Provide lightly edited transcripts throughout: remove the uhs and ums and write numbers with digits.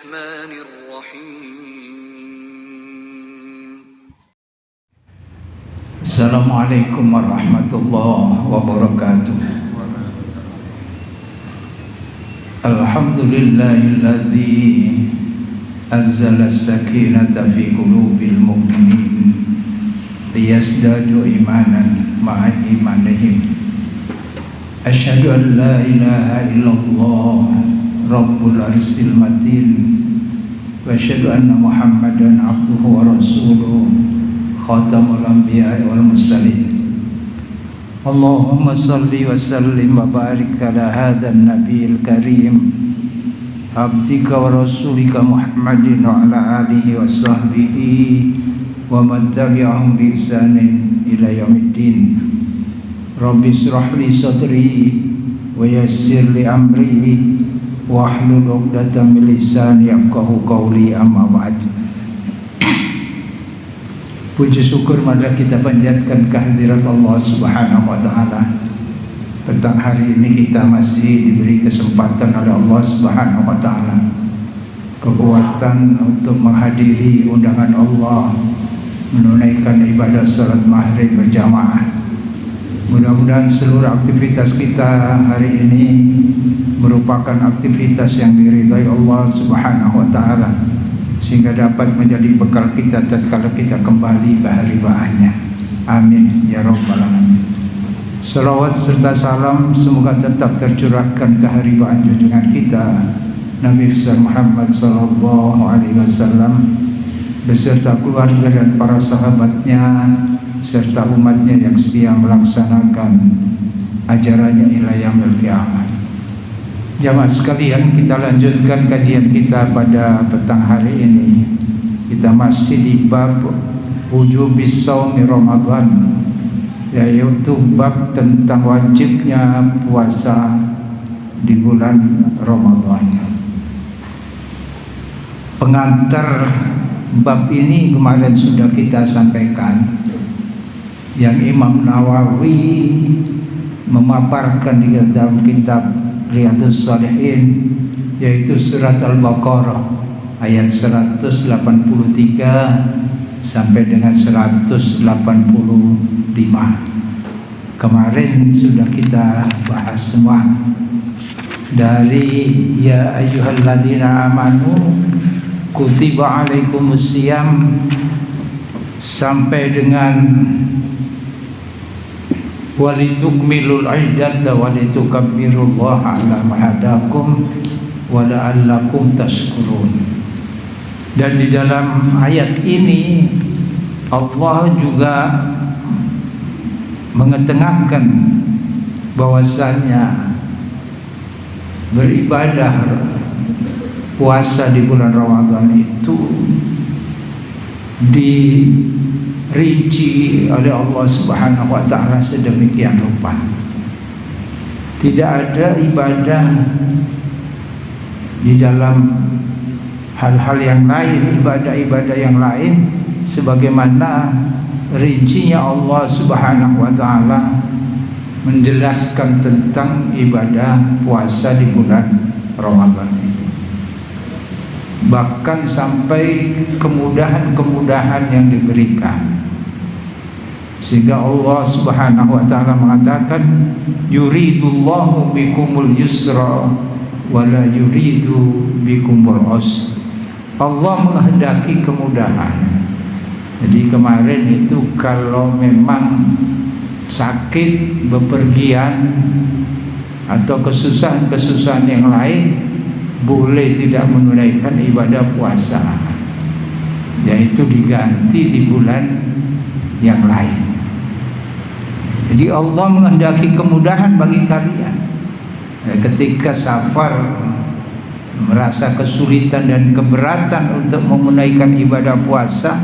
الرحمن الرحيم. Assalamualaikum warahmatullahi wabarakatuh. Alhamdulillahilladzi anzala as-sakinata fi qulubil mu'minin liyazdadu imanan ma'a imanihim. Asyhadu an la ilaha illallah rabbul arsyil matin wa asyhadu anna Muhammadan abduhu wa rasuluh khatamul anbiya'i wal mursalin. Allahumma salli wa sallim wa barik ala hadzal nabiyil karim abdika wa rasulika Muhammadin wa ala alihi wa sahbihi wa man tabi'ahum bi ihsanin ila yaumiddin. Rabbi shrah li sadri wa yassir li amri wahlul 'uqdatam min lisani yafqahu qawli, amma ba'd. Puji syukur marilah kita panjatkan kehadirat Allah Subhanahu wa taala. Petang hari ini kita masih diberi kesempatan oleh Allah Subhanahu wa taala kekuatan untuk menghadiri undangan Allah menunaikan ibadah salat maghrib berjamaah. Mudah-mudahan seluruh aktivitas kita hari ini merupakan aktivitas yang diridhai Allah Subhanahu wa taala, sehingga dapat menjadi bekal kita tatkala kita kembali ke hari bahagia. Amin ya rabbal alamin. Salawat serta salam semoga tetap tercurahkan ke hari bahagia junjungan kita Nabi besar Muhammad sallallahu alaihi wasallam beserta keluarga dan para sahabatnya serta umatnya yang setia melaksanakan ajarannya ila yaumil qiyamah. Jamaah sekalian, kita lanjutkan kajian kita pada petang hari ini. Kita masih di bab wujubis shaumi Ramadan, yaitu bab tentang wajibnya puasa di bulan Ramadan. Pengantar bab ini kemarin sudah kita sampaikan, yang Imam Nawawi memaparkan di dalam kitab Riyadhus Shalihin, yaitu surat Al-Baqarah ayat 183 sampai dengan 185. Kemarin sudah kita bahas semua dari ya ayyuhalladzina amanu kutiba alaikumusiyam sampai dengan walitukmilul iddata walitukabbirullaha ala ma hadakum wa la'allakum tashkurun. Dan di dalam ayat ini Allah juga mengetengahkan bahwasanya beribadah puasa di bulan Ramadan itu dirinci oleh Allah Subhanahu wa taala sedemikian rupa. Tidak ada ibadah di dalam hal-hal yang lain, ibadah-ibadah yang lain sebagaimana rincinya Allah Subhanahu wa taala menjelaskan tentang ibadah puasa di bulan Ramadan itu. Bahkan sampai kemudahan-kemudahan yang diberikan, sehingga Allah Subhanahu wa taala mengatakan yuridullahu bikumul yusra wa la yuridu bikumul usra. Allah menghendaki kemudahan. Jadi kemarin itu kalau memang sakit, bepergian atau kesusahan-kesusahan yang lain, boleh tidak menunaikan ibadah puasa, yaitu diganti di bulan yang lain. Jadi Allah menghendaki kemudahan bagi kalian. Ketika safar merasa kesulitan dan keberatan untuk menunaikan ibadah puasa,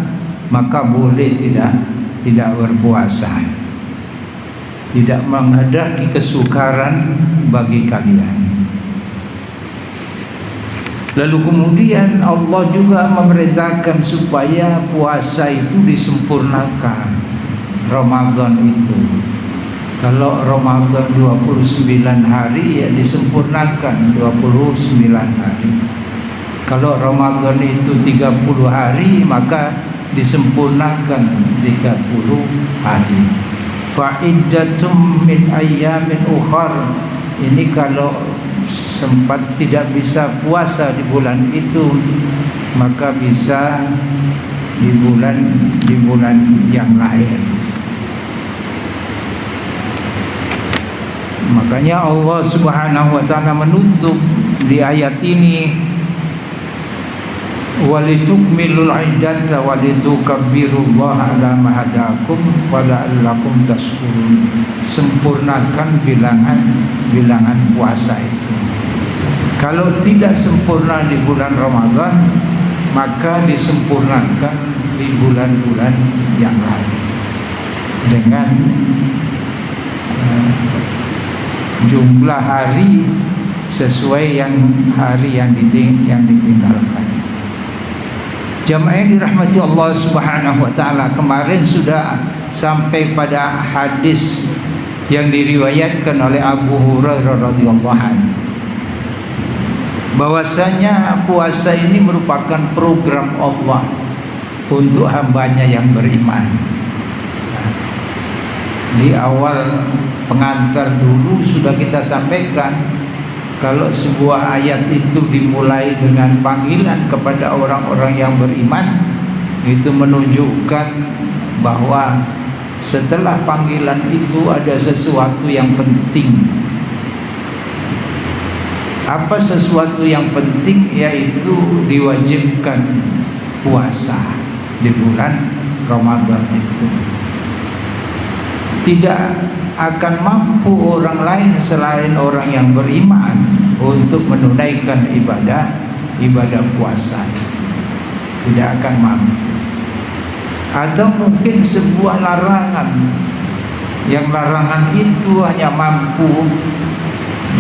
maka boleh tidak berpuasa, tidak menghendaki kesukaran bagi kalian. Lalu kemudian Allah juga memerintahkan supaya puasa itu disempurnakan. Ramadan itu, kalau Ramadan 29 hari, ya disempurnakan 29 hari. Kalau Ramadan itu 30 hari, maka disempurnakan 30 hari. Fa'iddatum min ayyamin ukhar. Ini kalau sempat tidak bisa puasa di bulan itu, maka bisa di bulan yang lain. Makanya Allah Subhanahu wa taala menutup di ayat ini, walitukmilul iddata walitukabbirullaha ala ma hadakum wala'allakum tashkurun. Sempurnakan bilangan puasa itu. Kalau tidak sempurna di bulan Ramadan, maka disempurnakan di bulan-bulan yang lain dengan jumlah hari sesuai hari yang ditinggalkan. Jamaah yang dirahmati Allah Subhanahu wa taala, kemarin sudah sampai pada hadis yang diriwayatkan oleh Abu Hurairah radhiyallahu anhu, bahwasanya puasa ini merupakan program Allah untuk hambanya yang beriman. Di awal pengantar dulu sudah kita sampaikan, kalau sebuah ayat itu dimulai dengan panggilan kepada orang-orang yang beriman, itu menunjukkan bahwa setelah panggilan itu ada sesuatu yang penting. Apa sesuatu yang penting? Yaitu diwajibkan puasa di bulan Ramadan itu. Tidak akan mampu orang lain selain orang yang beriman untuk menunaikan ibadah puasa itu. Tidak akan mampu. Atau mungkin sebuah larangan, yang larangan itu hanya mampu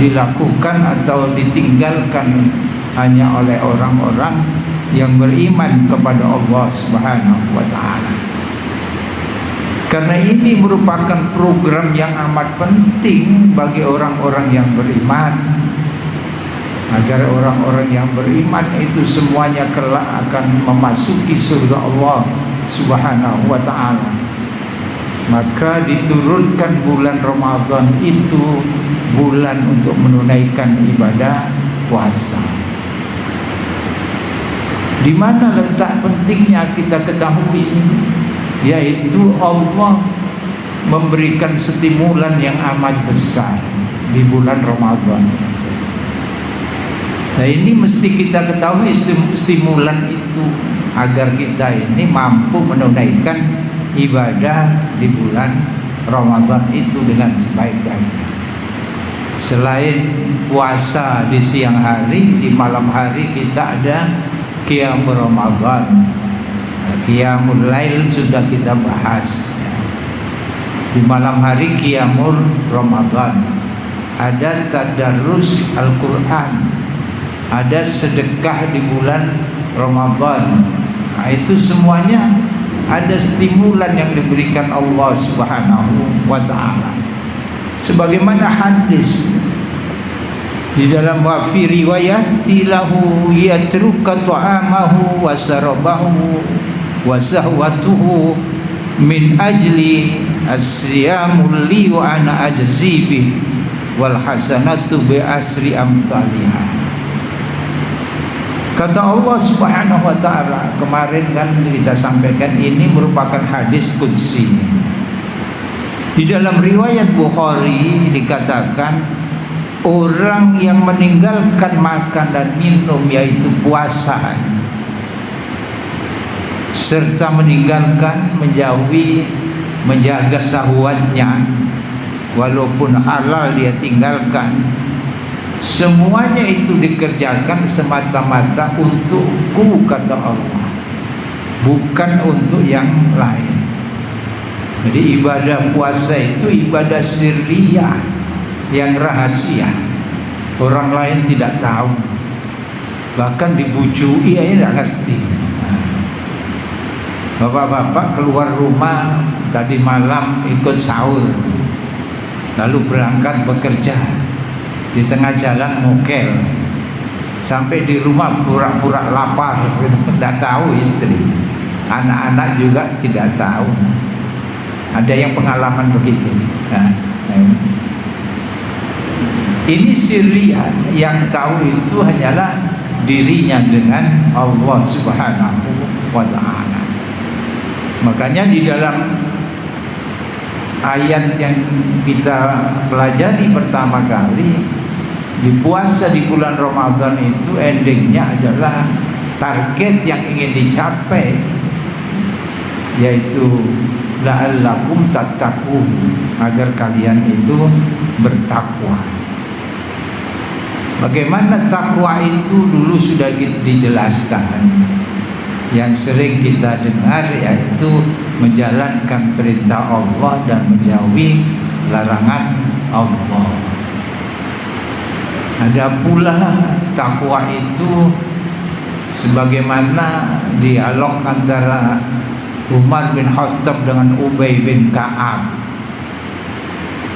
dilakukan atau ditinggalkan hanya oleh orang-orang yang beriman kepada Allah Subhanahu wa taala. Karena ini merupakan program yang amat penting bagi orang-orang yang beriman, agar orang-orang yang beriman itu semuanya kelak akan memasuki surga Allah Subhanahu wa ta'ala. Maka diturunkan bulan Ramadan itu bulan untuk menunaikan ibadah puasa. Di mana letak pentingnya kita ketahui, yaitu Allah memberikan stimulan yang amat besar di bulan Ramadan. Nah, ini mesti kita ketahui stimulan itu agar kita ini mampu menunaikan ibadah di bulan Ramadan itu dengan sebaik-baiknya. Selain puasa di siang hari, di malam hari kita ada Qiyamul Ramadan. Qiyamul Lail sudah kita bahas. Di malam hari Qiyamul Ramadan, ada tadarrus Al-Quran, ada sedekah di bulan Ramadan. Nah, itu semuanya ada stimulan yang diberikan Allah Subhanahu wa ta'ala. Sebagaimana hadis di dalam wafi riwayat, lahu yatruka ta'amahu wa sarabahu wa sahwatuhu min ajli as-siyamul li wa ana ajzibi wal hasanatu bi asri amsalihah. Kata Allah Subhanahu wa ta'ala, kemarin kan kita sampaikan ini merupakan hadis qudsi. Di dalam riwayat Bukhari dikatakan, orang yang meninggalkan makan dan minum, yaitu puasa, serta meninggalkan menjaga syahwatnya, walaupun halal dia tinggalkan, semuanya itu dikerjakan semata-mata untukku, kata Allah, bukan untuk yang lain. Jadi ibadah puasa itu ibadah sirriyah, yang rahasia, orang lain tidak tahu, bahkan dibujui aja tidak ngerti. Bapak-bapak keluar rumah tadi malam ikut sahur, lalu berangkat bekerja, di tengah jalan mokel, Sampai di rumah pura-pura lapar, tidak tahu istri, anak-anak juga tidak tahu. Ada yang pengalaman begitu. Nah, ini Syria yang tahu itu hanyalah dirinya dengan Allah Subhanahu wa ta'ala. Makanya di dalam ayat yang kita pelajari pertama kali, di puasa di bulan Ramadan itu endingnya adalah target yang ingin dicapai, yaitu la'allakum tattaqun, agar kalian itu bertakwa. Bagaimana takwa itu dulu sudah dijelaskan. Yang sering kita dengar yaitu menjalankan perintah Allah dan menjauhi larangan Allah. Ada pula takwa itu sebagaimana dialog antara Umar bin Khattab dengan Ubay bin Ka'ab.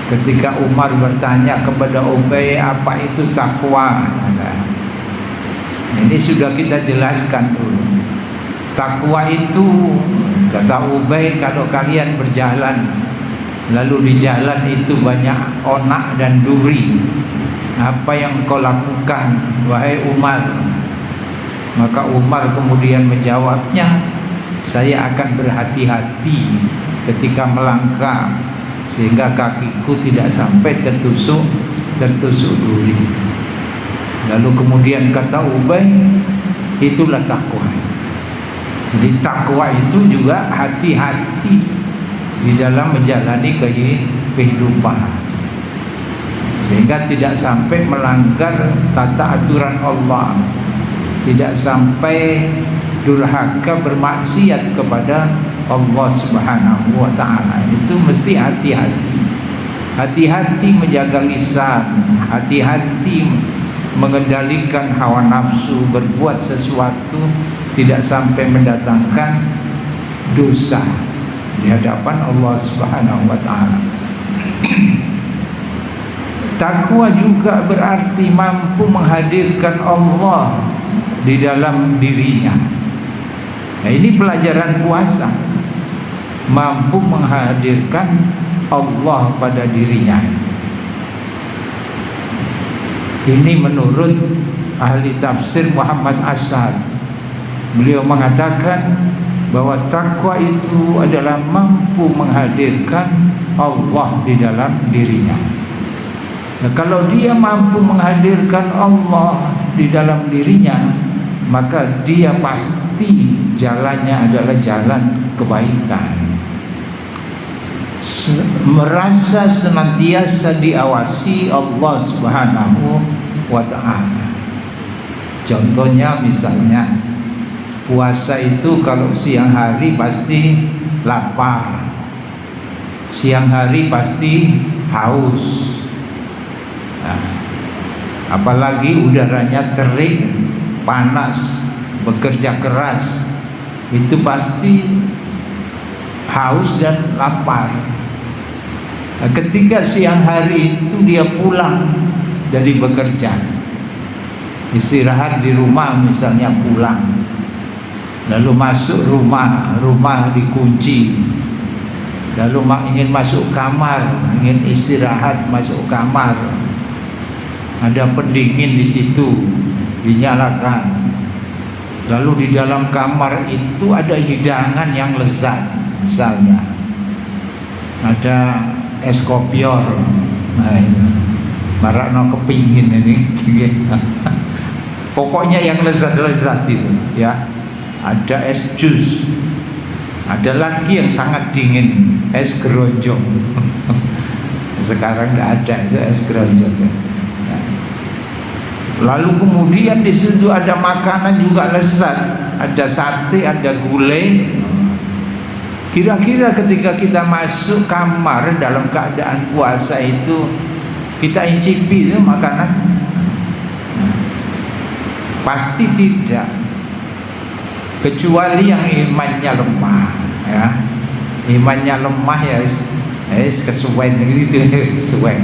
Ketika Umar bertanya kepada Ubay, apa itu takwa? Ini sudah kita jelaskan dulu. Takwa itu, kata Ubay, kalau kalian berjalan lalu di jalan itu banyak onak dan duri, apa yang kau lakukan wahai Umar? Maka Umar kemudian menjawabnya, saya akan berhati-hati ketika melangkah sehingga kakiku tidak sampai tertusuk duri. Lalu kemudian kata Ubay, itulah takwa. Jadi takwa itu juga hati-hati di dalam menjalani kehidupan, sehingga tidak sampai melanggar tata aturan Allah, tidak sampai durhaka bermaksiat kepada Allah Subhanahu wa ta'ala. Itu mesti hati-hati. Hati-hati menjaga lisan, hati-hati mengendalikan hawa nafsu, berbuat sesuatu tidak sampai mendatangkan dosa di hadapan Allah Subhanahu wa ta'ala. Takwa juga berarti mampu menghadirkan Allah di dalam dirinya. Nah, ini pelajaran puasa, mampu menghadirkan Allah pada dirinya. Ini menurut ahli tafsir Muhammad Asad. Beliau mengatakan bahwa takwa itu adalah mampu menghadirkan Allah di dalam dirinya. Nah, kalau dia mampu menghadirkan Allah di dalam dirinya, maka dia pasti jalannya adalah jalan kebaikan. Merasa senantiasa diawasi Allah Subhanahu wa ta'ala. Contohnya misalnya puasa itu kalau siang hari pasti lapar, siang hari pasti haus. Nah, apalagi udaranya terik, panas, bekerja keras, itu pasti haus dan lapar. Nah, ketika siang hari itu dia pulang dari bekerja, istirahat di rumah misalnya, pulang lalu masuk rumah dikunci, lalu ingin masuk kamar, ingin istirahat, masuk kamar, ada pendingin di situ, dinyalakan. Lalu di dalam kamar itu ada hidangan yang lezat, misalnya ada es kopior. Nah, itu Marakno kepingin ini. Pokoknya yang lezat-lezat itu, ya. Ada es jus, ada lagi yang sangat dingin, es keronjong. Sekarang tidak ada itu es keronjong. Lalu kemudian di situ ada makanan juga lezat, ada sate, ada gulai. Kira-kira ketika kita masuk kamar dalam keadaan puasa itu, kita icipi itu makanan? Pasti tidak, kecuali yang imannya lemah, ya. Imannya lemah ya kesuwen gitu, kesuwen.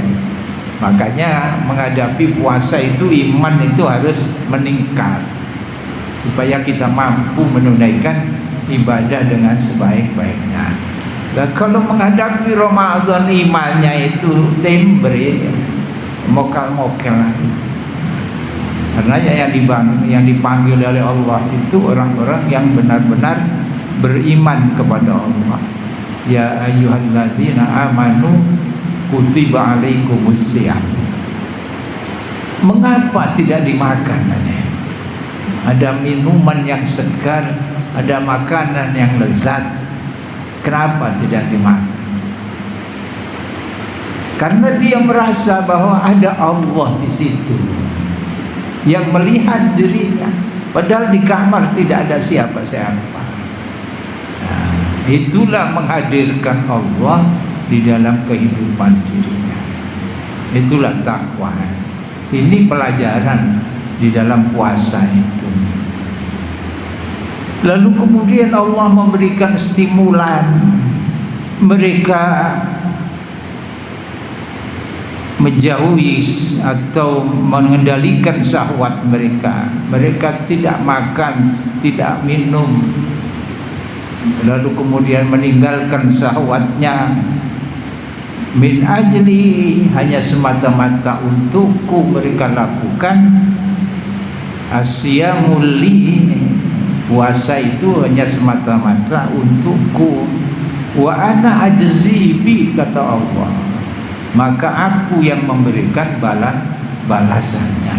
Makanya menghadapi puasa itu iman itu harus meningkat supaya kita mampu menunaikan ibadah dengan sebaik-baiknya. Dan kalau menghadapi Ramadan imannya itu tembre, mokal-mokal. Karena yang dipanggil oleh Allah itu orang-orang yang benar-benar beriman kepada Allah. Ya ayyuhalladzina amanu kutiba alaikumusiyam. Mengapa tidak dimakan? Ada minuman yang segar, ada makanan yang lezat, kenapa tidak dimakan? Karena dia merasa bahwa ada Allah di situ yang melihat dirinya, padahal di kamar tidak ada siapa-siapa. Nah, itulah menghadirkan Allah di dalam kehidupan dirinya. Itulah takwa. Ini pelajaran di dalam puasa itu. Lalu kemudian Allah memberikan stimulan mereka menjauhi atau mengendalikan syahwat mereka. Mereka tidak makan, tidak minum, lalu kemudian meninggalkan syahwatnya. Min ajli, hanya semata-mata untukku mereka lakukan. Asyamul li, puasa itu hanya semata-mata untukku. Wa ana ajzi bi, kata Allah, maka aku yang memberikan balasannya.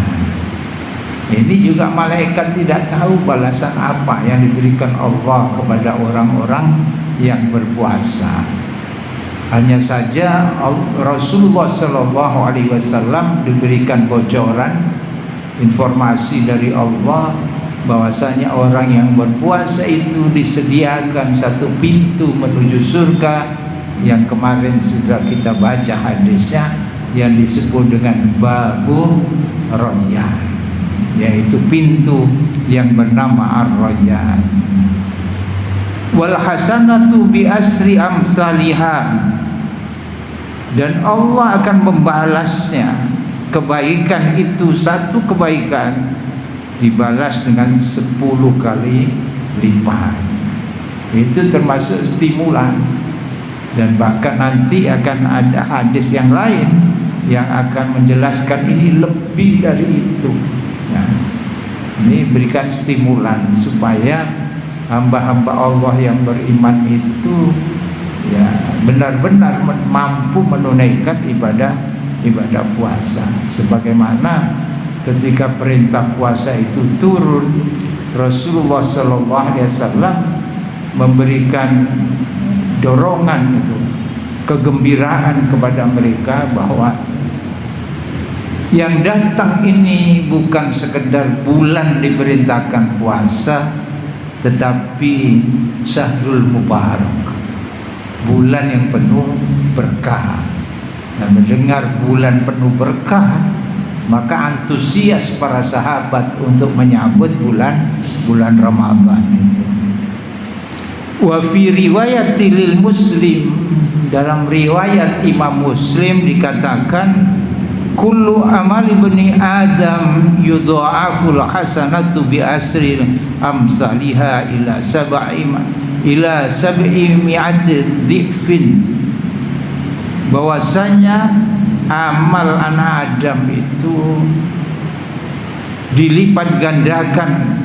Ini juga malaikat tidak tahu balasan apa yang diberikan Allah kepada orang-orang yang berpuasa. Hanya saja Rasulullah SAW diberikan bocoran informasi dari Allah bahwasanya orang yang berpuasa itu disediakan satu pintu menuju surga yang kemarin sudah kita baca hadisnya, yang disebut dengan Babu Rayyan, yaitu pintu yang bernama Ar-Rayyan. Wal hasanatu bi asri amsalihah, dan Allah akan membalasnya. Kebaikan itu, satu kebaikan dibalas dengan 10 kali lipat. Itu termasuk stimulan. Dan bahkan nanti akan ada hadis yang lain yang akan menjelaskan ini lebih dari itu. Nah, ini berikan stimulan supaya hamba-hamba Allah yang beriman itu ya benar-benar mampu menunaikan ibadah puasa. Sebagaimana ketika perintah puasa itu turun, Rasulullah SAW memberikan dorongan itu, kegembiraan kepada mereka bahwa yang datang ini bukan sekedar bulan diperintahkan puasa, tetapi syahrul mubarak, bulan yang penuh berkah. Dan mendengar bulan penuh berkah, maka antusias para sahabat untuk menyambut bulan Ramadan itu. Wa fi riwayatil Muslim, dalam riwayat Imam Muslim dikatakan, kullu amali bani Adam yudha'aful hasanatu bi asri amsalihha ila sab'i mi'ati dhifin. Bahwasanya amal anak Adam itu dilipat gandakan,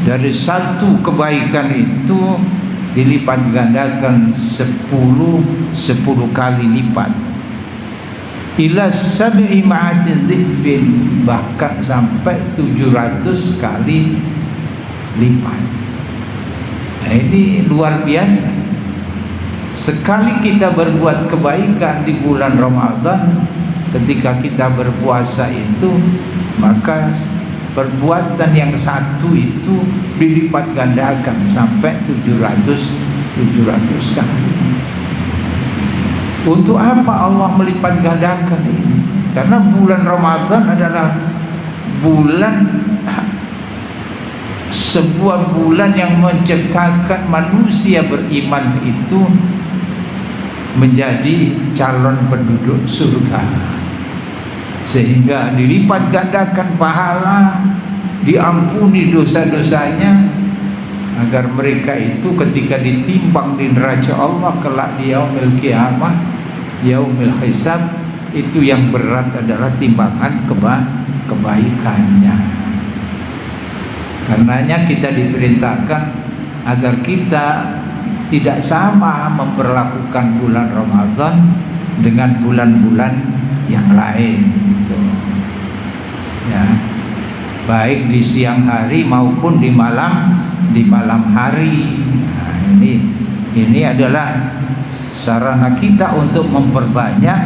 dari satu kebaikan itu dilipat gandakan 10 kali lipat, ila sab'i ma'atin dhifin, bahkan sampai 700 kali lipat. Nah, ini luar biasa. Sekali kita berbuat kebaikan di bulan Ramadan, ketika kita berpuasa itu, maka perbuatan yang satu itu dilipat gandakan sampai 700 kali. Untuk apa Allah melipat gandakan ini? Karena bulan Ramadan adalah sebuah bulan yang menciptakan manusia beriman itu menjadi calon penduduk surga. sehingga dilipat gandakan pahala, diampuni dosa-dosanya, agar mereka itu ketika ditimbang di neraca Allah kelak di yaumil kiamah, yaumil hisab, itu yang berat adalah timbangan kebaikannya. Karenanya kita diperintahkan agar kita tidak sama memperlakukan bulan Ramadan dengan bulan-bulan yang lain gitu. Ya, baik di siang hari maupun di malam hari. Nah, ini adalah sarana kita untuk memperbanyak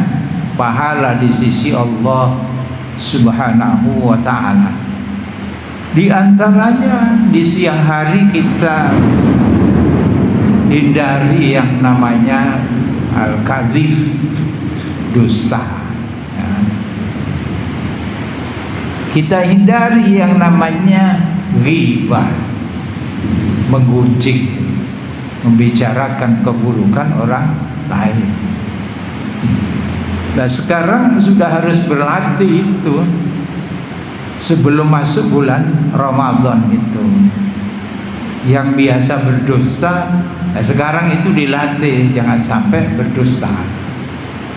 pahala di sisi Allah Subhanahu wa ta'ala. Di antaranya di siang hari kita hindari yang namanya al-kadzib, dusta ya. Kita hindari yang namanya ghibah, menggunjing, membicarakan keburukan orang lain. Nah, sekarang sudah harus berlatih itu sebelum masuk bulan Ramadan itu. Yang biasa berdusta, nah sekarang itu dilatih jangan sampai berdusta,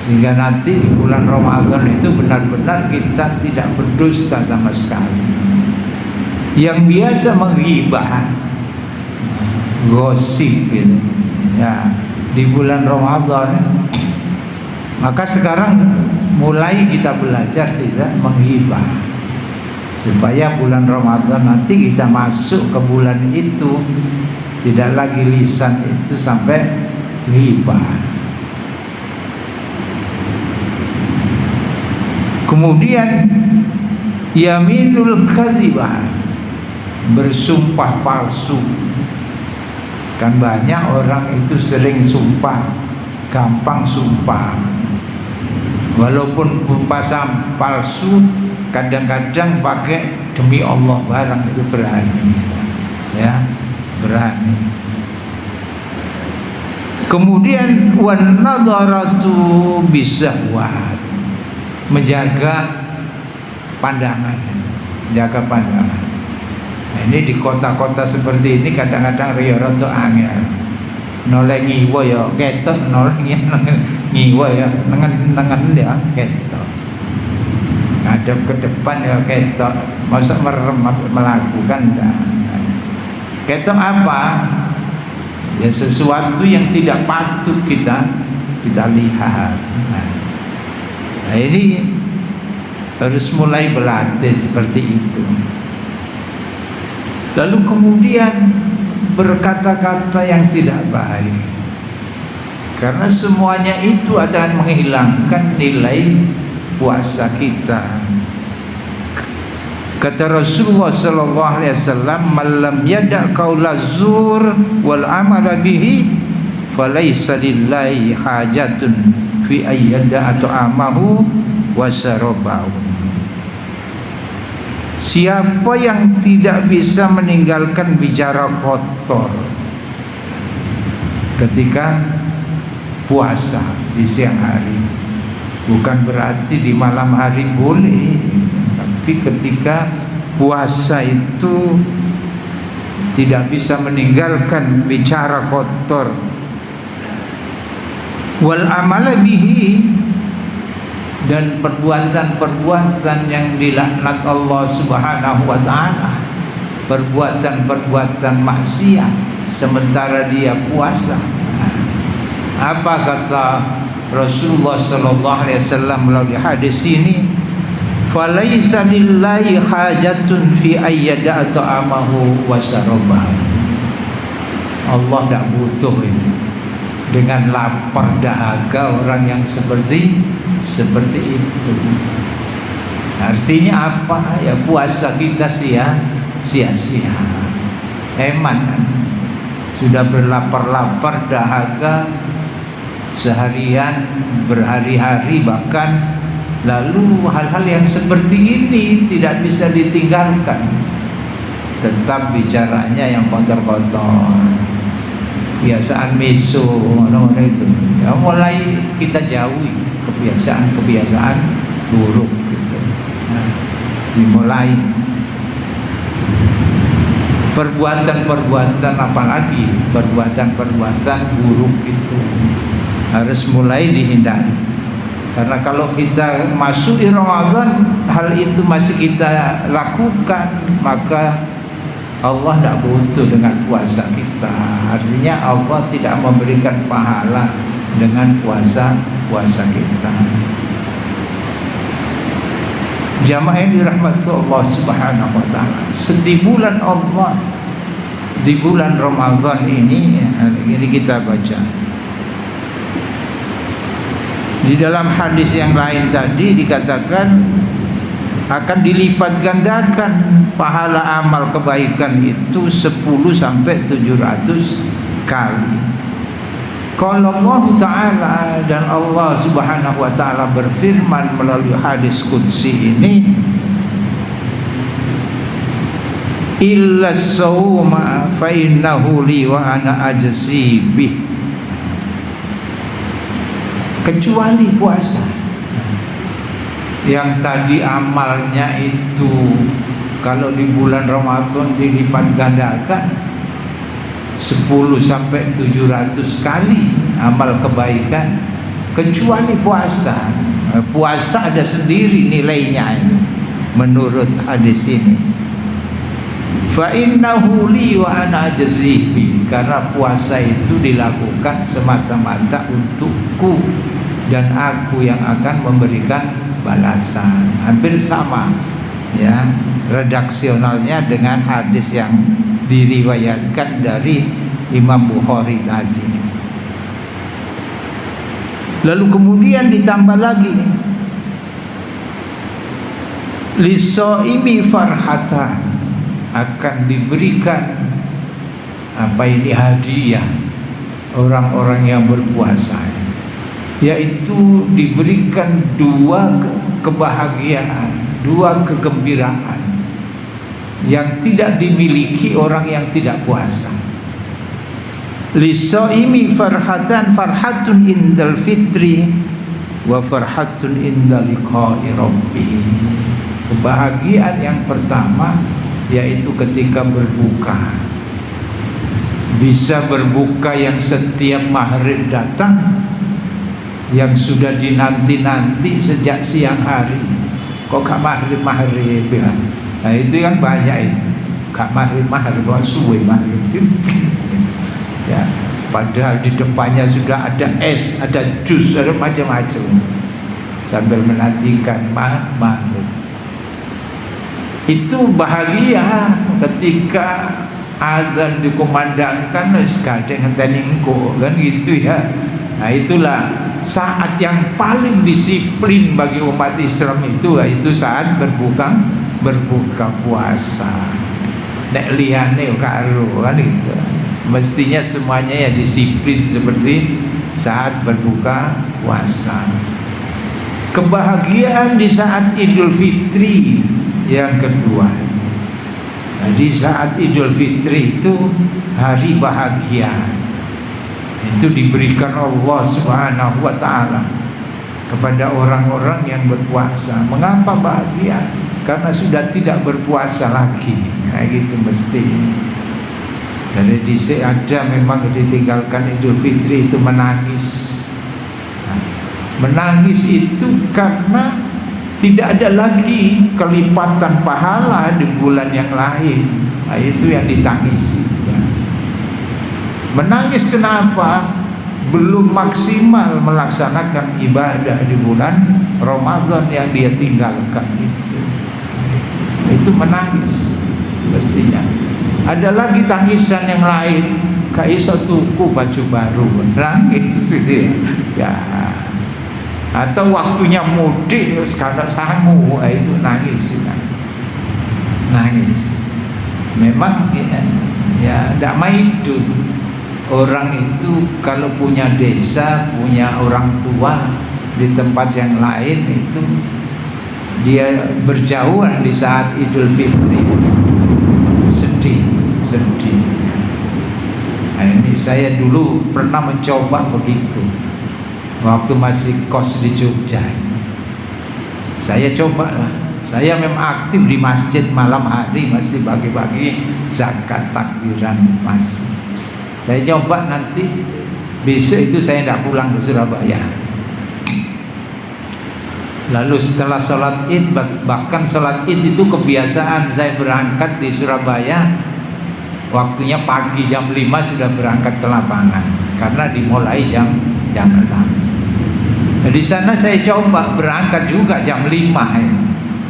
sehingga nanti di bulan Ramadan itu benar-benar kita tidak berdusta sama sekali. Yang biasa menghibah, gosip gitu ya di bulan Ramadan, maka sekarang mulai kita belajar tidak menghibah, supaya bulan Ramadan nanti kita masuk ke bulan itu tidak lagi lisan itu sampai ghibah. Kemudian yaminul kadzibah, bersumpah palsu. Kan banyak orang itu sering sumpah, gampang sumpah, walaupun pasang palsu, kadang-kadang pakai demi Allah barang itu berani ya, berani. Kemudian wan nadharatu bisahwat, menjaga pandangan, jaga pandangan. Nah, ini di kota-kota seperti ini kadang-kadang riyo-roto angel, noleh ngiwa ya ketok, noleh ngiwa ya nengen ya ketok, ngadep ke depan ya ketok, masa merem melakukan dah. Ketok apa? Ya sesuatu yang tidak patut kita lihat. Nah, ini harus mulai berlatih seperti itu. Lalu kemudian berkata-kata yang tidak baik, karena semuanya itu akan menghilangkan nilai puasa kita. Kata Rasulullah sallallahu alaihi wasallam, "Man lam yada' qaula zur wal amala bihi, falaysa lillahi hajatun fi ayyada' ta'amahu wa syarabahu." Siapa yang tidak bisa meninggalkan bicara kotor ketika puasa di siang hari, bukan berarti di malam hari boleh, tapi ketika puasa itu tidak bisa meninggalkan bicara kotor, wal amala bihi, dan perbuatan-perbuatan yang dilaknat Allah Subhanahu wa ta'ala, perbuatan-perbuatan maksiat sementara dia puasa. Apa kata Rasulullah sallallahu alaihi wasallam melalui hadis ini? Falaisa lillahi hajatun fi ayyada ta'amahu wa syarabahu. Allah tidak butuh ini dengan lapar dahaga orang yang seperti itu. Artinya apa? Ya puasa kita sia-sia. Eman kan? Sudah berlapar-lapar dahaga seharian, berhari-hari bahkan. Lalu hal-hal yang seperti ini tidak bisa ditinggalkan. Tetap bicaranya yang kotor-kotor, kebiasaan meso, itu ya mulai kita jauhi kebiasaan-kebiasaan buruk gitu. dimulai perbuatan-perbuatan, apalagi perbuatan-perbuatan buruk itu harus mulai dihindari. Karena kalau kita masuk di Ramadan hal itu masih kita lakukan, maka Allah tidak butuh dengan puasa kita. Artinya Allah tidak memberikan pahala dengan puasa kita. Jamaah yang dirahmati Allah Subhanahu wa taala, setibulan Allah di bulan Ramadan ini kita baca. Di dalam hadis yang lain tadi dikatakan akan dilipat gandakan pahala amal kebaikan itu 10 sampai 700 kali. Kalau Allah Ta'ala, dan Allah Subhanahu wa Ta'ala berfirman melalui hadis qudsi ini, illa sawma fa innahu li wa ana ajzi bih, kecuali puasa yang tadi amalnya itu kalau di bulan Ramadan dilipat gandakan 10 sampai 700 kali amal kebaikan, kecuali puasa. Puasa ada sendiri nilainya itu menurut hadis ini. Fa innahu li wa ana ajzi bi, karena puasa itu dilakukan semata-mata untukku dan aku yang akan memberikan balasan. Hampir sama ya redaksionalnya dengan hadis yang diriwayatkan dari Imam Bukhari tadi. Lalu kemudian ditambah lagi, lisoimi farhatan, akan diberikan apa ini hadiah orang-orang yang berpuasa, yaitu diberikan 2 kebahagiaan, 2 kegembiraan yang tidak dimiliki orang yang tidak puasa. Lisoimi farhatan, farhatun indal fitri wa farhatun indal liqa'i rabbih. Kebahagiaan yang pertama yaitu ketika berbuka, bisa berbuka yang setiap maghrib datang, yang sudah dinanti-nanti sejak siang hari. Kok gak maghrib ya? Nah itu kan banyak itu, gak maghrib kok suwe maghrib ya, padahal di depannya sudah ada es, ada jus, ada macam-macam, sambil menantikan maghrib. Itu bahagia ketika azan dikumandangkan, wis kadang ngenteni engko kan gitu ya. Nah itulah saat yang paling disiplin bagi umat Islam itu saat berbuka puasa. Nek liyane karo kan gitu. Mestinya semuanya ya disiplin seperti saat berbuka puasa. Kebahagiaan di saat Idul Fitri yang kedua. Jadi saat Idul Fitri itu hari bahagia. Itu diberikan Allah Subhanahu wa taala kepada orang-orang yang berpuasa. Mengapa bahagia? Karena sudah tidak berpuasa lagi. Nah, gitu mesti. Dari dhisik ada memang ditinggalkan Idul Fitri itu menangis. Nah, menangis itu karena tidak ada lagi kelipatan pahala di bulan yang lain. Nah, itu yang ditangisi ya. Menangis kenapa? Belum maksimal melaksanakan ibadah di bulan Ramadan yang dia tinggalkan itu menangis mestinya. Ada lagi tangisan yang lain, gak iso tuku baju baru, nangis gitu ya. Atau waktunya mudik sekarang sangu, itu nangis ya. Nangis. Memang ya tidak main itu. Orang itu kalau punya desa, punya orang tua di tempat yang lain, itu dia berjauhan di saat Idul Fitri, sedih. Nah, ini saya dulu pernah mencoba begitu waktu masih kos di Jogja. Saya coba lah Saya memang aktif di masjid malam hari, masih bagi-bagi zakat takbiran masih. Saya coba nanti besok itu saya tidak pulang ke Surabaya. Lalu setelah sholat id, bahkan sholat id itu kebiasaan saya berangkat di Surabaya, waktunya pagi jam 5 sudah berangkat ke lapangan karena dimulai jam 6. Nah, di sana saya coba berangkat juga jam 5 ya.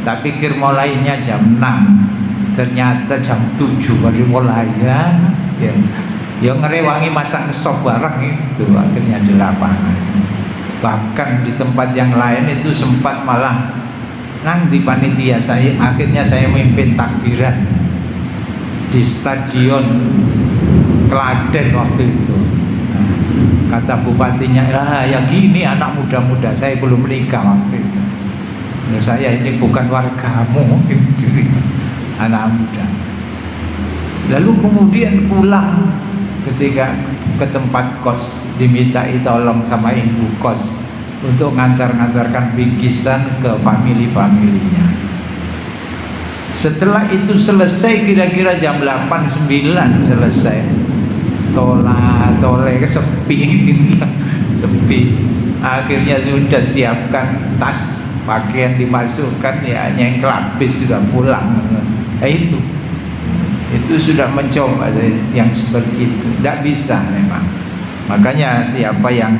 Tak pikir mulainya jam 6, ternyata jam 7 baru mulai ya. Ya ngerewangi masak sop bareng itu akhirnya di lapangan. Bahkan di tempat yang lain itu sempat malah di panitia saya, akhirnya saya memimpin takbiran di Stadion Klaten waktu itu. Kata bupatinya, ya gini anak muda-muda, saya belum menikah waktu itu. Ya, saya ini bukan wargamu, anak muda. Lalu kemudian pulang ketika ke tempat kos, dimintai tolong sama ibu kos untuk ngantar-ngantarkan bingkisan ke family-familinya. Setelah itu selesai kira-kira jam 8-9 selesai. Tole sepi gitu ya, sepi. Akhirnya sudah siapkan tas, pakaian dimasukkan, ya nyengkel habis sudah pulang. Itu sudah mencoba saya yang seperti itu, tidak bisa memang. Makanya siapa yang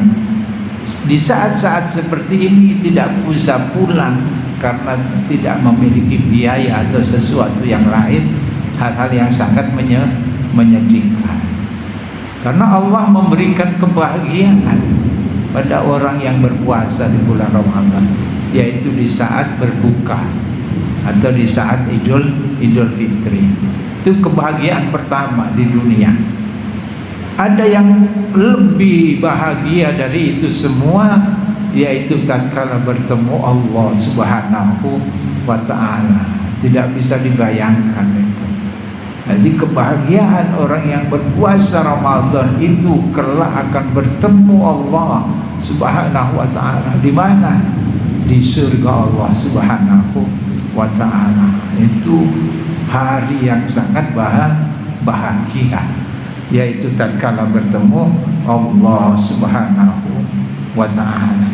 di saat-saat seperti ini tidak bisa pulang karena tidak memiliki biaya atau sesuatu yang lain, hal-hal yang sangat menyedihkan. Karena Allah memberikan kebahagiaan pada orang yang berpuasa di bulan Ramadan, yaitu di saat berbuka atau di saat Idul Fitri. Itu kebahagiaan pertama di dunia. Ada yang lebih bahagia dari itu semua, yaitu tatkala bertemu Allah Subhanahu wa ta'ala. Tidak bisa dibayangkan itu. Jadi kebahagiaan orang yang berpuasa Ramadan itu kelak akan bertemu Allah Subhanahu wa ta'ala. Di mana? Di surga Allah Subhanahu wa ta'ala. Itu hari yang sangat bahagia, yaitu tatkala bertemu Allah Subhanahu wa ta'ala.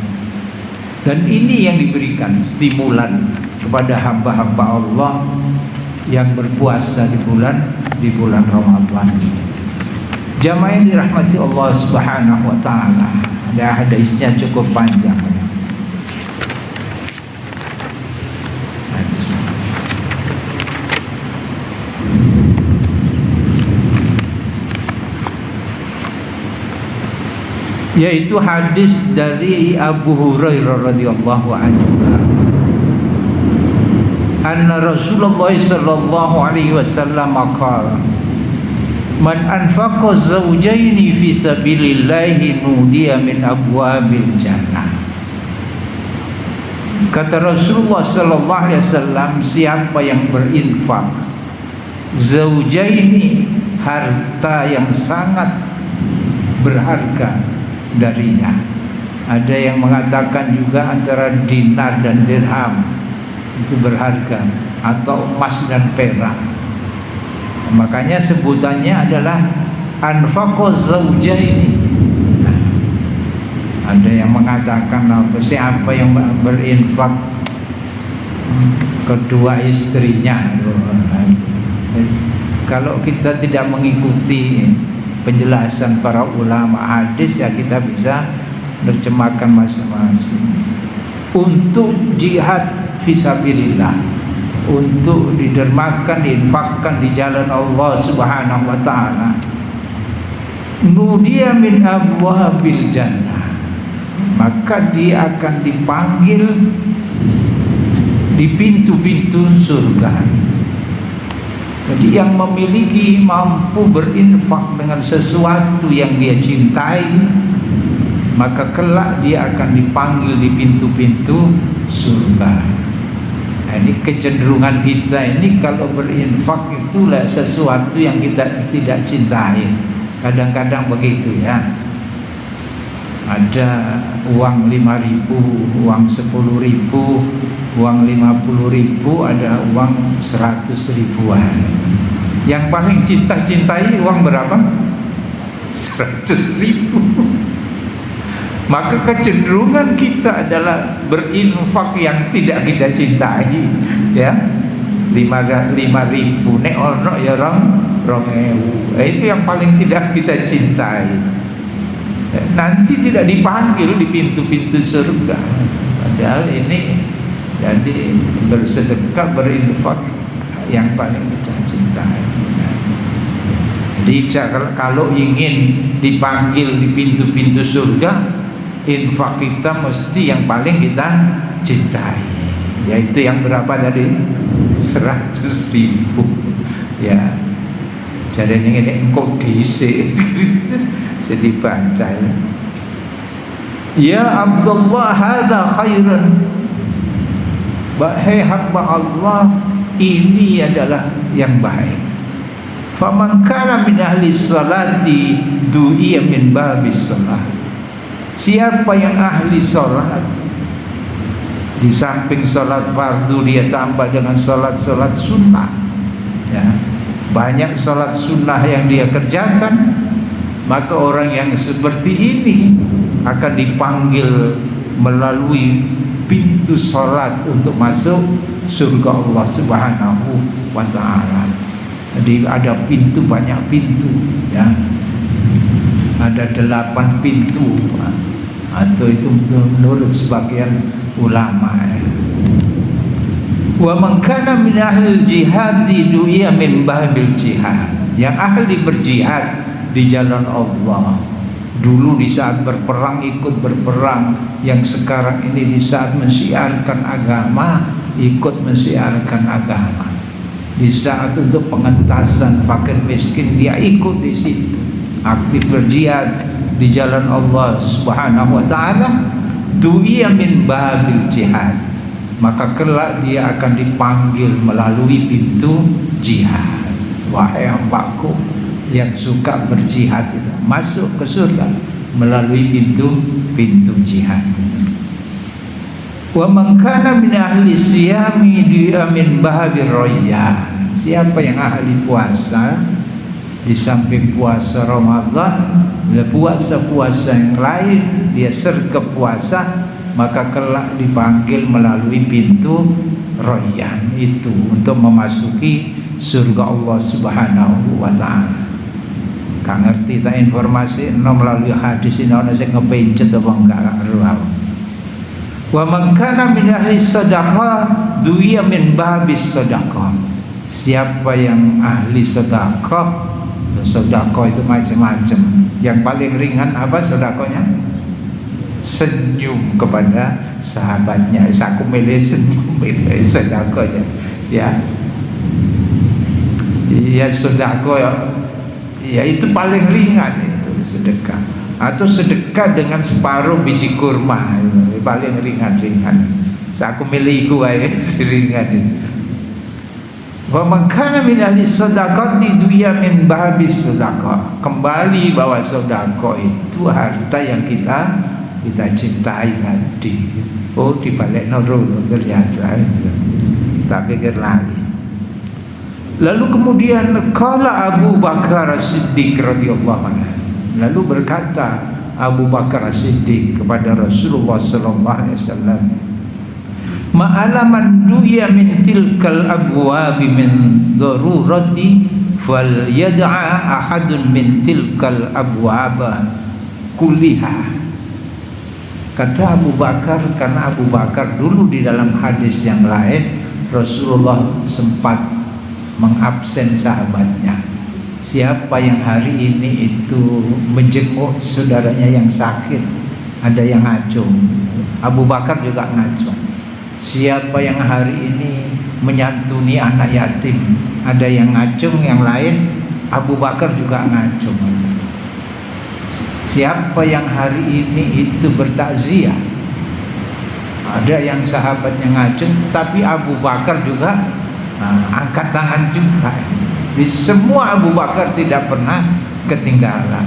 Dan ini yang diberikan stimulan kepada hamba-hamba Allah yang berpuasa di bulan Ramadan. Jamaah yang dirahmati Allah Subhanahu wa ta'ala, ada hadisnya cukup panjang. Yaitu hadis dari Abu Hurairah radhiyallahu anhu, anna Rasulullah sallallahu alaihi wasallam qala, man anfaqa zawjaini fi sabilillahi nudiya min abwabil jannah. Kata Rasulullah sallallahu alaihi wasallam, siapa yang berinfak zawjaini, harta yang sangat berharga darinya. Ada yang mengatakan juga antara dinar dan dirham itu berharga, atau emas dan perak. Makanya sebutannya adalah anfaqa zawjaini. Ada yang mengatakan siapa yang berinfak kedua istrinya. Kalau kita tidak mengikuti penjelasan para ulama hadis, ya kita bisa terjemahkan masing-masing. Untuk jihad fisabilillah, untuk didermakan, diinfakkan di jalan Allah Subhanahu wa ta'ala, nudiya min abwabil jannah, maka dia akan dipanggil di pintu-pintu surga. Jadi yang memiliki, mampu berinfak dengan sesuatu yang dia cintai, maka kelak dia akan dipanggil di pintu-pintu surga. Nah, ini kecenderungan kita ini kalau berinfak itulah sesuatu yang kita tidak cintai. Kadang-kadang begitu ya. ada uang 5.000, uang 10.000, uang 50.000, ada uang 100 ribuan. Yang paling cintai uang berapa? 100.000. Maka kecenderungan kita adalah berinfak yang tidak kita cintai, ya. 5.000 nek ono ya 2.000. Itu yang paling tidak kita cintai. Nanti tidak dipanggil di pintu-pintu surga. Padahal ini jadi bersedekah, berinfak yang paling kita cintai. Jadi kalau ingin dipanggil di pintu-pintu surga, infak kita mesti yang paling kita cintai. Yaitu yang berapa tadi? 100.000. Ya. Jadi ini engkau diisi sedih bantai. Ya Abdullah, hadza khairan. Wahai hamba Allah, ini adalah yang baik. Faman kana min ahli salati du'iya min babis salat. Siapa yang ahli salat, di samping salat fardu dia tambah dengan salat-salat sunnah, ya, banyak salat sunnah yang dia kerjakan, maka orang yang seperti ini akan dipanggil melalui pintu salat untuk masuk surga Allah Subhanahu wa ta'ala. Jadi ada pintu, banyak pintu, ya. Ada 8 pintu, atau itu menurut sebagian ulama, ya. Wa man kana min ahli jihad du'iya min babil jihad. Yang ahli berjihad di jalan Allah, dulu di saat berperang ikut berperang, yang sekarang ini di saat mensiarkan agama ikut mensiarkan agama, di saat untuk pengentasan fakir miskin dia ikut di situ, aktif berjihad di jalan Allah Subhanahu wa ta'ala. Du'iya min babil jihad, maka kelak dia akan dipanggil melalui pintu jihad. Wahai hambaku yang suka berjihad itu, masuk ke surga melalui pintu jihad. Wa man kana min ahli siyami du'a min bahabir rayyan. Siapa yang ahli puasa, di samping puasa Ramadan, puasa-puasa yang lain dia sergap puasa, maka kelak dipanggil melalui pintu Rayyan itu untuk memasuki surga Allah Subhanahu wa ta'ala. Gak ngerti tak informasi melalui hadis ini ana sing ngepencet apa enggak ruang. Wa man kana min ahli sedekah du'iya min babis sedekah. Siapa yang ahli sedekah, sedekah itu macam-macam. Yang paling ringan apa sedekahnya? Senyum kepada sahabatnya. Aku milih senyum itu sedekahnya. Ya. Ya sedekah ya itu paling ringan itu sedekah. Atau sedekah dengan separuh biji kurma itu paling ringan-ringan. Aku milih iku ae ringan itu. Wa man kana min ahli sadaqati du'iya min babis sadaqah. Kembali bahwa sedekah itu harta yang kita cintai tadi. Oh dibalik nurul ternyata, tak pikir lagi. Lalu kemudian kala Abu Bakar As-Siddiq radhiyallahu anhu, lalu berkata Abu Bakar As-Siddiq kepada Rasulullah sallallahu alaihi wasallam, ma'alaman du'iya min tilkal abwabi min darurati fal yad'a ahadun min tilkal abwaba kulliha. Kata Abu Bakar, karena Abu Bakar dulu di dalam hadis yang lain Rasulullah sempat mengabsen sahabatnya. Siapa yang hari ini itu menjenguk saudaranya yang sakit, ada yang ngacung, Abu Bakar juga ngacung. Siapa yang hari ini menyantuni anak yatim, ada yang ngacung, yang lain Abu Bakar juga ngacung. Siapa yang hari ini itu bertakziah, ada yang sahabatnya ngacung, tapi Abu Bakar juga angkat tangan juga. Di semua Abu Bakar tidak pernah ketinggalan,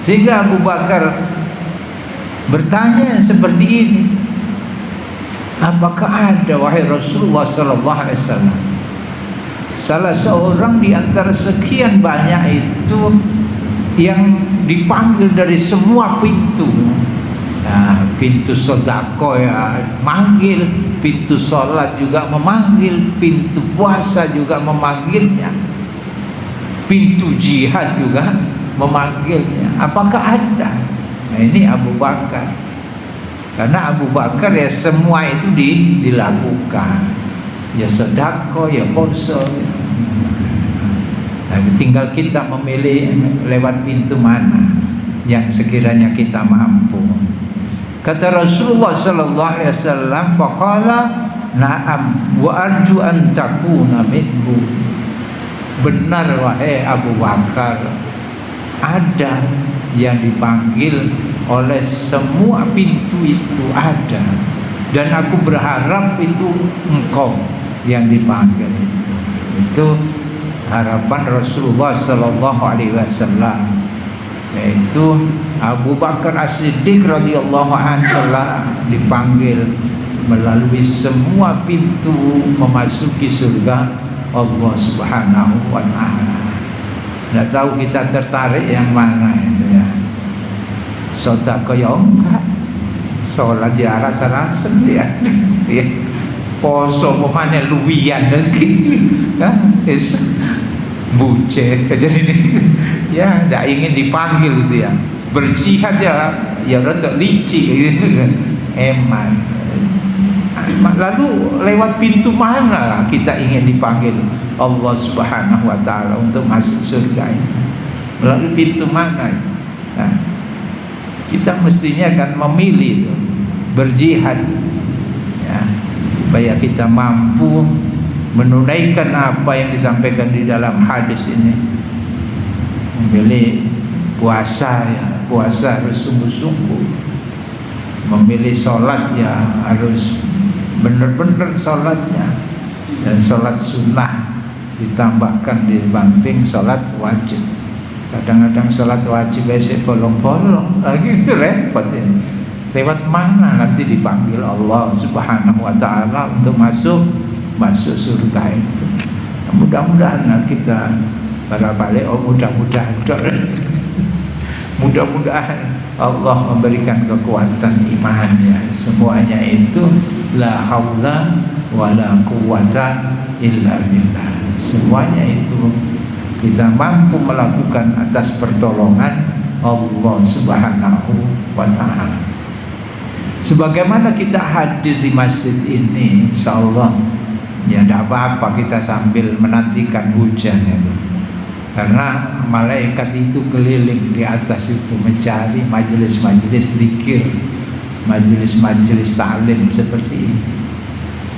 sehingga Abu Bakar bertanya seperti ini, apakah ada wahai Rasulullah sallallahu alaihi wasallam salah seorang di antara sekian banyak itu yang dipanggil dari semua pintu? Nah, pintu sedekah ya manggil, pintu sholat juga memanggil, pintu puasa juga memanggilnya, pintu jihad juga memanggilnya. Apakah ada? Nah, ini Abu Bakar. Karena Abu Bakar ya semua itu dilakukan. Ya sedekah, ya puasa. Nah, tinggal kita memilih lewat pintu mana yang sekiranya kita mampu. Kata Rasulullah sallallahu alaihi wasallam, faqala na'am wa arju an takuna minhu. Benar wahai Abu Bakar, ada yang dipanggil oleh semua pintu itu ada, dan aku berharap itu engkau yang dipanggil itu harapan Rasulullah sallallahu alaihi wasallam, yaitu Abu Bakar As-Siddiq radhiyallahu anhu telah dipanggil melalui semua pintu memasuki surga Allah Subhanahu wa taala. Tidak tahu kita tertarik yang mana itu ya. Sedekah ya enggak, sholat ya rasa-rasa ya. Poso pemane luwian gitu kan, buce jadi ya tidak ingin dipanggil itu ya. Berjihad ya rada licik gitu kan, eman. Lalu lewat pintu mana kita ingin dipanggil Allah Subhanahu wa taala untuk masuk surga itu? Melalui pintu mana itu? Nah, kita mestinya akan memilih itu, berjihad ya, supaya kita mampu menunaikan apa yang disampaikan di dalam hadis ini. Memilih puasa ya, puasa harus sungguh-sungguh. Memilih sholat ya harus benar-benar sholatnya, dan sholat sunnah ditambahkan dibanding sholat wajib. Kadang-kadang sholat wajib besok bolong-bolong lagi, itu repot ini. Lewat mana nanti dipanggil Allah Subhanahu wa taala untuk masuk surga itu? Mudah-mudahan kita para balik, mudah-mudahan mudah-mudahan Allah memberikan kekuatan imannya. Semuanya itu la haula wala quwata illa billah. Semuanya itu kita mampu melakukan atas pertolongan Allah Subhanahu wa taala. Sebagaimana kita hadir di masjid ini, insyaallah ya tidak apa-apa kita sambil menantikan hujan itu. Karena malaikat itu keliling di atas itu mencari majelis-majelis zikir, majelis-majelis taklim seperti ini.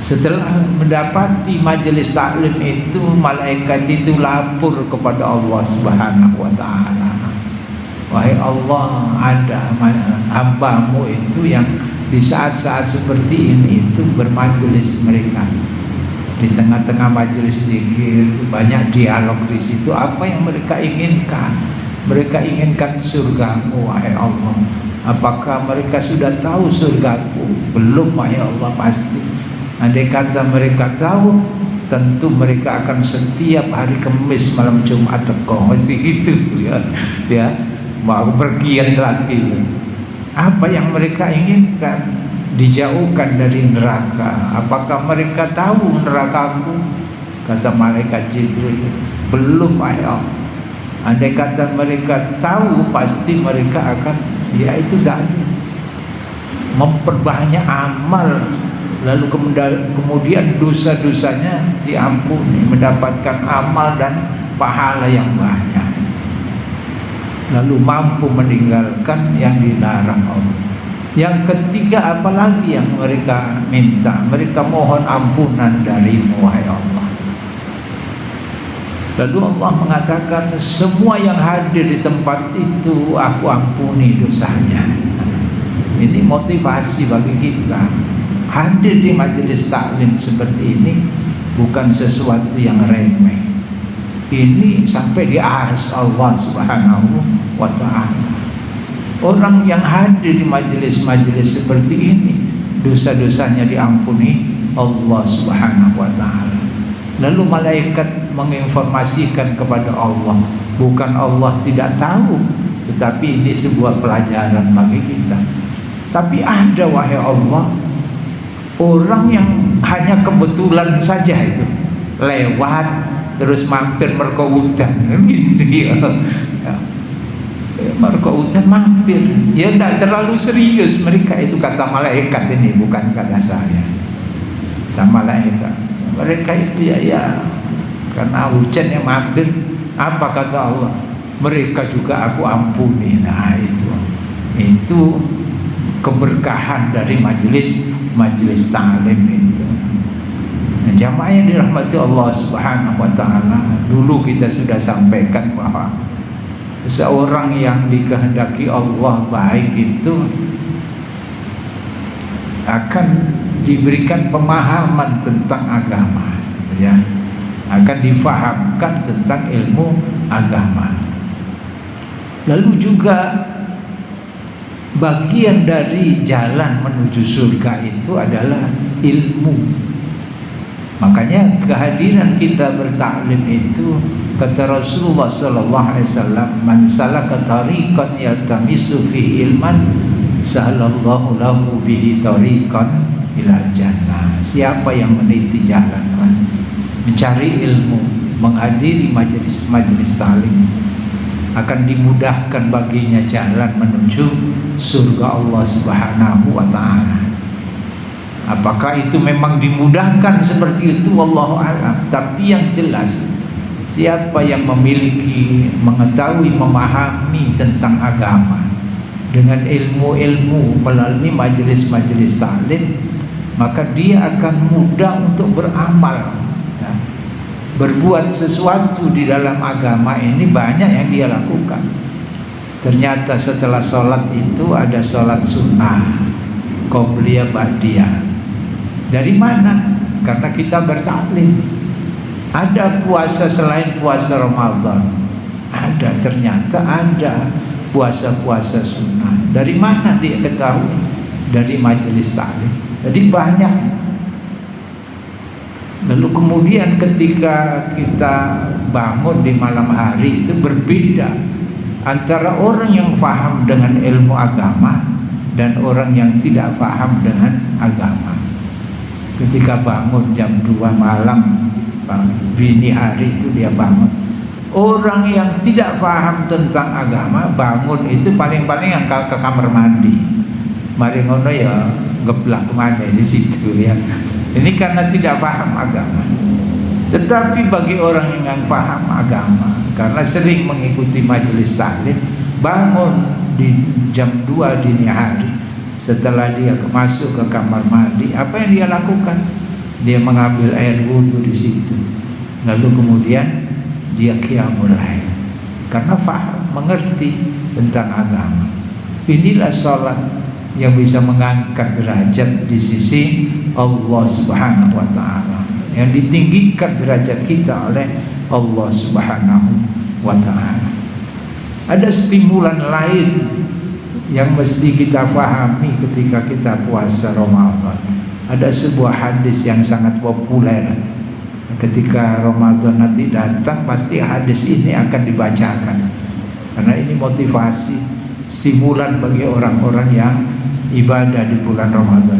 Setelah mendapati majelis taklim itu, malaikat itu lapor kepada Allah Subhanahu wa taala. Wahai Allah, ada hamba-Mu itu yang di saat-saat seperti ini itu bermajelis mereka. Di tengah-tengah majelis zikir banyak dialog di situ. Apa yang mereka inginkan? Mereka inginkan surga-Mu, wahai Allah. Apakah mereka sudah tahu surgaku? Belum, wahai Allah, pasti. Andai kata mereka tahu, tentu mereka akan setiap hari Kamis, malam Jumat teko masih gitu ya mau pergian lagi. Apa yang mereka inginkan? Dijauhkan dari neraka. Apakah mereka tahu nerakaku? Kata malaikat Jibril, belum, wahai Allah. Andai kata mereka tahu, pasti mereka akan yaitu tadi memperbanyak amal, lalu kemudian dosa-dosanya diampuni, mendapatkan amal dan pahala yang banyak, lalu mampu meninggalkan yang dilarang Allah. Yang ketiga, apalagi yang mereka minta? Mereka mohon ampunan dari-Mu, wahai Allah. Lalu Allah mengatakan, semua yang hadir di tempat itu aku ampuni dosanya. Ini motivasi bagi kita. Hadir di majelis taklim seperti ini bukan sesuatu yang remeh. Ini sampai di arsy Allah Subhanahu wa taala. Orang yang hadir di majelis-majelis seperti ini, dosa-dosanya diampuni Allah Subhanahu wa ta'ala. Lalu malaikat menginformasikan kepada Allah, bukan Allah tidak tahu, tetapi ini sebuah pelajaran bagi kita. Tapi ada, wahai Allah, orang yang hanya kebetulan saja itu lewat terus mampir merkautan gitu ya. Merkautan mampir, ya tidak terlalu serius mereka itu, kata malaikat ini, bukan kata saya. Kata malaikat, mereka itu ya karena hujan yang mampir. Apa kata Allah? Mereka juga aku ampuni. Nah itu keberkahan dari majelis ta'lim itu. Nah, jamaah yang dirahmati Allah Subhanahu wa ta'ala, dulu kita sudah sampaikan bahwa seorang yang dikehendaki Allah baik itu akan diberikan pemahaman tentang agama, ya, akan difahamkan tentang ilmu agama. Lalu juga bagian dari jalan menuju surga itu adalah ilmu. Makanya kehadiran kita bertaklim itu, kata Rasulullah sallallahu alaihi wasallam, man salaka tariqan yaltamisu fihi ilman sahalallahu lahu bihi tariqan ilal jannah. Siapa yang meniti jalan mencari ilmu, menghadiri majelis taklim, akan dimudahkan baginya jalan menuju surga Allah Subhanahu wa ta'ala. Apakah itu memang dimudahkan seperti itu, wallahu a'lam. Tapi yang jelas, siapa yang memiliki, mengetahui, memahami tentang agama dengan ilmu-ilmu melalui majelis-majelis taklim, maka dia akan mudah untuk beramal, ya. Berbuat sesuatu di dalam agama ini banyak yang dia lakukan. Ternyata setelah sholat itu ada sholat sunnah, qobliyah, ba'diyah. Dari mana? Karena kita bertaklim. Ada puasa selain puasa Ramadan, ada, ternyata ada puasa-puasa sunnah. Dari mana dia ketahui? Dari majelis taklim. Jadi banyak. Lalu kemudian ketika kita bangun di malam hari itu berbeda antara orang yang paham dengan ilmu agama dan orang yang tidak paham dengan agama. Ketika bangun jam 2 malam, dini hari itu dia bangun. Orang yang tidak paham tentang agama bangun itu paling-paling yang ke kamar mandi. Mari ngono ya geblak kemana di situ ya. Ini karena tidak paham agama. Tetapi bagi orang yang paham agama, karena sering mengikuti majelis taklim, bangun di jam 2 dini hari, setelah dia masuk ke kamar mandi, apa yang dia lakukan? Dia mengambil air wudhu di situ. Lalu kemudian dia qiyamul lail, karena faham, mengerti tentang agama. Inilah salat yang bisa mengangkat derajat di sisi Allah Subhanahu wa ta'ala, yang ditinggikan derajat kita oleh Allah Subhanahu wa ta'ala. Ada stimulan lain yang mesti kita pahami ketika kita puasa Ramadan. Ada sebuah hadis yang sangat populer. Ketika Ramadan nanti datang, pasti hadis ini akan dibacakan, karena ini motivasi, stimulan bagi orang-orang yang ibadah di bulan Ramadan.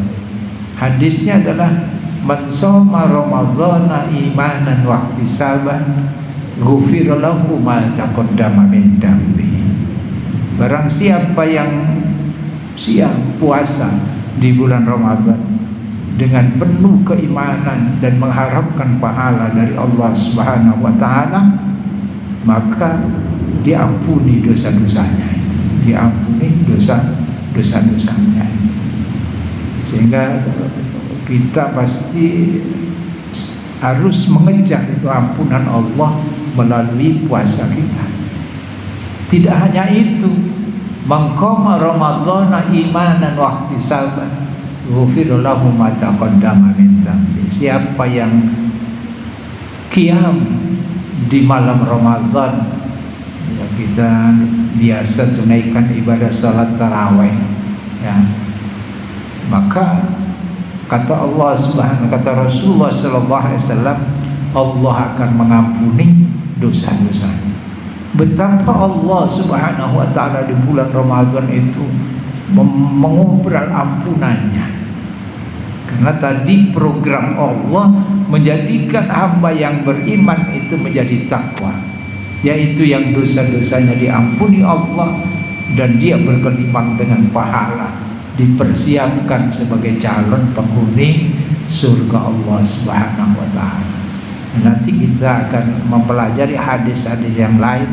Hadisnya adalah man shoma ramadhana imanan wa ihtisaban ghufira lahu ma taqaddama min dambi. Barang siapa yang siang puasa di bulan Ramadan dengan penuh keimanan dan mengharapkan pahala dari Allah Subhanahu wa ta'ala, maka diampuni dosa-dosanya itu, diampuni dosa-dosanya. Sehingga kita pasti harus mengejar itu ampunan Allah melalui puasa kita. Tidak hanya itu, man qama ramadhana imanan wa ihtisaban ghufira lahu ma taqaddama min dhanbi. Siapa yang qiyam di malam Ramadan Ya, kita biasa tunaikan ibadah salat tarawih, ya. Maka kata Allah Subhanahu, kata Rasulullah sallallahu alaihi wasallam, Allah akan mengampuni dosa-dosa. Betapa Allah Subhanahu wa taala di bulan Ramadan itu mengobrol ampunannya. Karena tadi program Allah menjadikan hamba yang beriman itu menjadi takwa, yaitu yang dosa-dosanya diampuni Allah dan dia berkelimang dengan pahala, dipersiapkan sebagai calon penghuni surga Allah Subhanahu wa taala. Nanti kita akan mempelajari hadis-hadis yang lain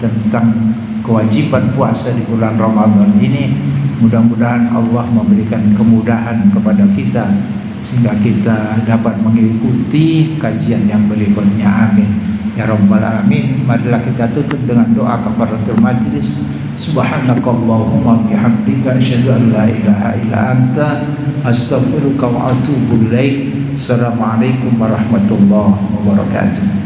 tentang kewajiban puasa di bulan Ramadan ini. Mudah-mudahan Allah memberikan kemudahan kepada kita sehingga kita dapat mengikuti kajian yang berikutnya. Amin ya rabbal alamin. Marilah kita tutup dengan doa kafaratul majlis. Subhanakallahumma bihamdika asyhadu an la ilaha illa anta astaghfiruka wa atubu ilaik. Assalamualaikum warahmatullahi wabarakatuh.